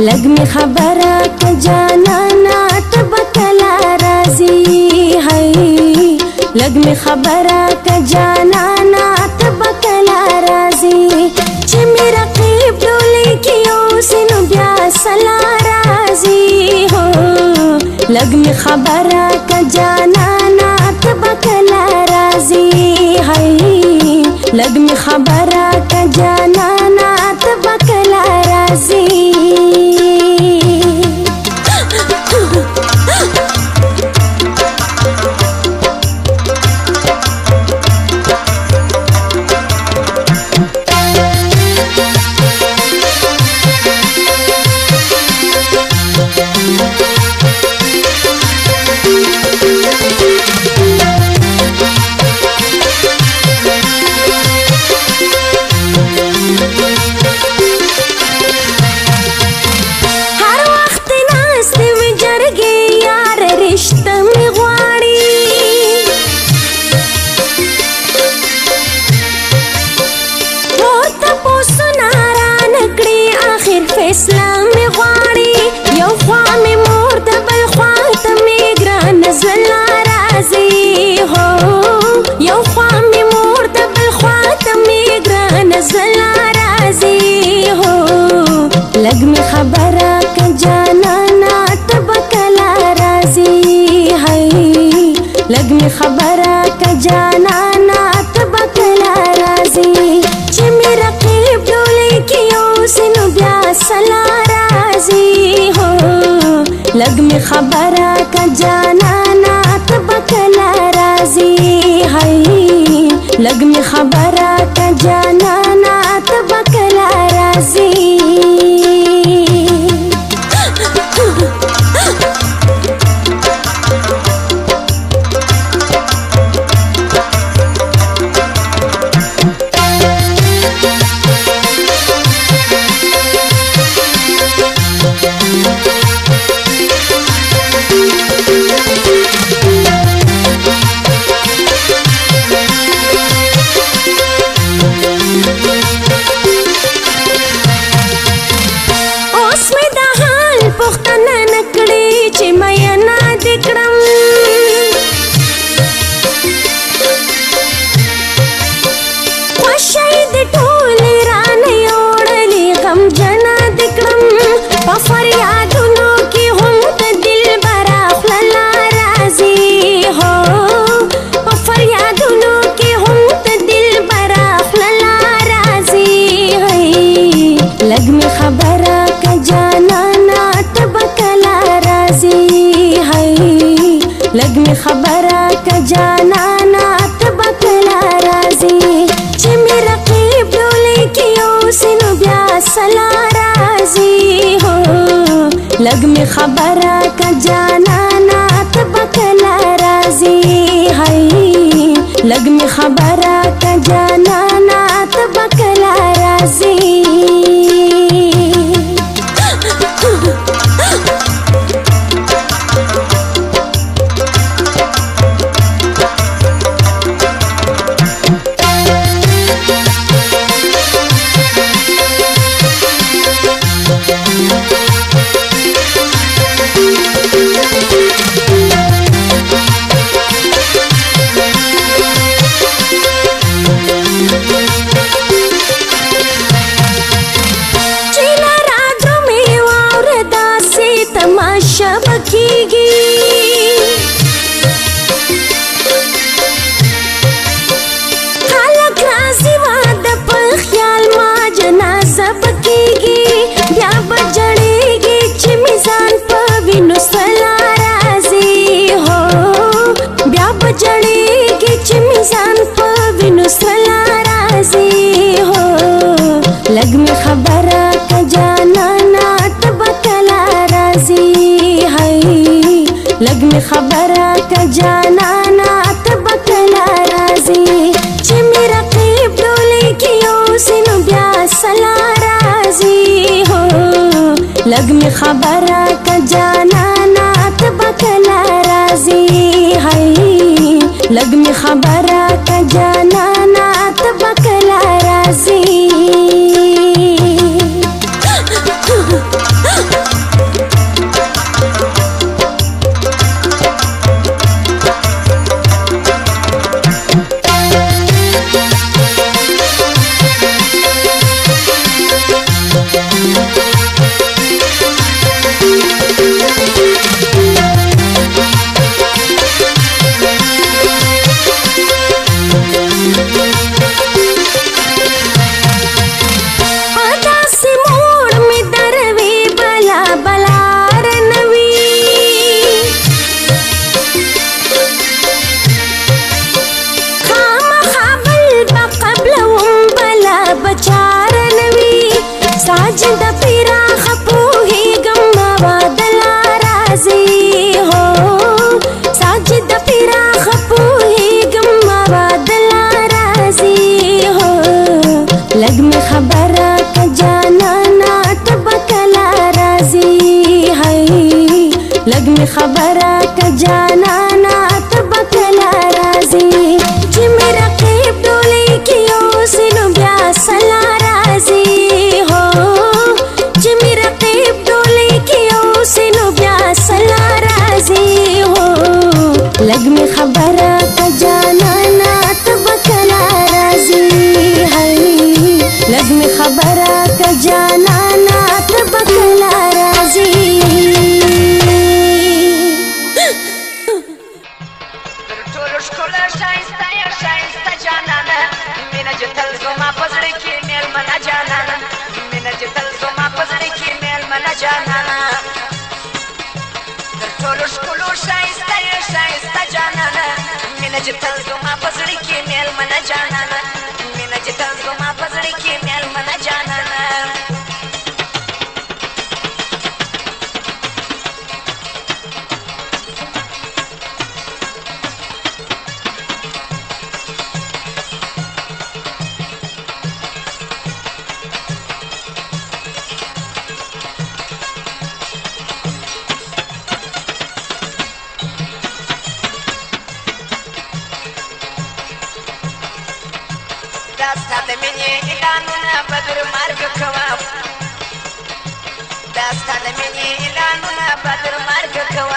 लग में खबरा का जाना ना तब कला राजी है। लग में खबरा का जाना ना तब कला राजी चे मेरा कीब डोले कियो सिनु ब्या सला राजी हो। लग में खबरा का जाना ना तब कला राजी है। लग में खबरा का जाना ना तब कला राजी। इस्लाम में ख्वाड़ी यो ख्वा में मोर दबल ख्वा तमे ग्रान नज़ला राजी हो। यो ख्वा में मोर दबल ख्वा तमे ग्रान नज़ला राजी हो। लग में खबरा का जाना ना तब कला राजी है। लग में खबरा का जाना ना तब कला राजी चे मेरा कीब डोले कियो सिनु ब्या सला राजी हो। लग में खबरा का जाना ना तब कला राजी है। लग में खबरा का जाना ना तब कला राजी। लग में खबरा का जाना ना तब कला राजी है। लग में खबरा का जाना ना तब कला राजी चे मेरा कीब डोले कियो सिनु ब्या सला राजी हो। लग में खबरा का जाना ना तब कला राजी है। लग में खबरा का जाना ना तब कला राजी। लग में खबरा का जाना ना तब कला राजी है। लग में खबरा का जाना ना तब कला राजी चे मेरा कीब डोले कियो सिनु ब्या सला राजी हो। लग में खबरा का जाना ना तब कला राजी है। लग में खबरा का जाना ना तब कला राजी। ساجد پیرا خپوهیږم مواد لارازي هو ساجد پیرا خپوهیږم مواد لارازي هو لګ می خبره ک جانانا تبکلا رازي هاي لګ می خبره ک جانانا تبکلا رازي چې می رقیب ډولې کې اوسنو بیا سلا رازي هو چې می رقیب ډولې کې اوسنو بیا سلا رازي هو لګ می خبره ک جانانا تبکلا رازي هاي لګ می خبره ک جانانا تبکلا رازي ټول ښکلا ښایسته یا ښایسته جانانه مینه چې تل زما په زړه کې مېلمنه جانانه مینه چې تل زما په زړه کې مېلمنه جانانه تر ټولو ښکلو ښایسته یا ښایسته جانانه مینه چې تل زما په زړه کې مېلمنه جانانه مینه چې تل زما په زړه کې مېلمنه جانانه دا ستا د مینې اعلانونه بدر مرګ کوم دا ستا د مینې اعلانونه بدر مرګ کوم